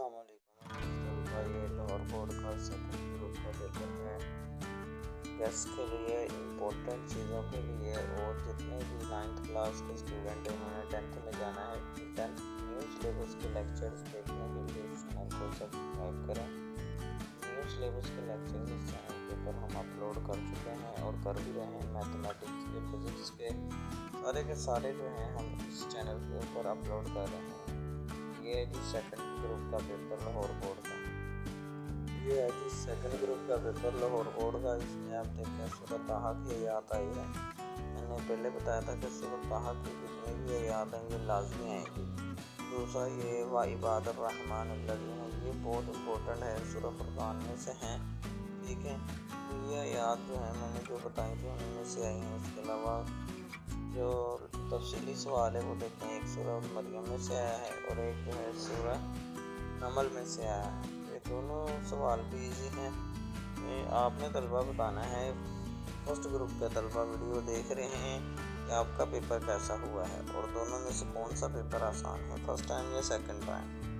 अस्सलाम वालेकुम। ये लाहौर बोर्ड का सेकंड ग्रुप का पेपर है। गेस के लिए इम्पोर्टेंट चीज़ों के लिए और जितने भी 9th क्लास के स्टूडेंट हैं उन्होंने 10th में जाना है, 10th न्यू सिलेबस के लेक्चर्स देखने के लिए इस चैनल को सब्सक्राइब करें। न्यू सिलेबस के लेक्चर्स इस चैनल के ऊपर हम अपलोड कर चुके हैं और कर भी रहे हैं। मैथमेटिक्स के, फिजिक्स के सारे के सारे जो हैं हम इस चैनल के ऊपर अपलोड कर रहे हैं। ये है जी सेकंड ग्रुप का पेपर लाहौर बोर्ड का। ये है जी सेकंड ग्रुप का पेपर लाहौर बोर्ड का। इसमें आप देखें सूरत ताहा की आयत आई है। मैंने पहले बताया था कि सूरत ताहा की जितनी भी आयत हैं ये लाजमी आएंगी। दूसरा ये व इबादुर रहमान अल्लज़ीना, ये बहुत इम्पोर्टेंट है, सूरह फुरक़ान में से हैं, ठीक है। तो ये आयत जो है मैंने जो बताई थी उनमें से आई हैं। उसके अलावा जो तफसीली सवाल है वो देखें, एक सूरह मरियम में से आया है और एक जो है सूरह नमल में से आया है। ये दोनों सवाल भी इजी हैं। आपने तलबा बताना है, फर्स्ट ग्रुप के तलबा वीडियो देख रहे हैं कि आपका पेपर कैसा हुआ है और दोनों में से कौन सा पेपर आसान है, फर्स्ट टाइम या सेकंड टाइम।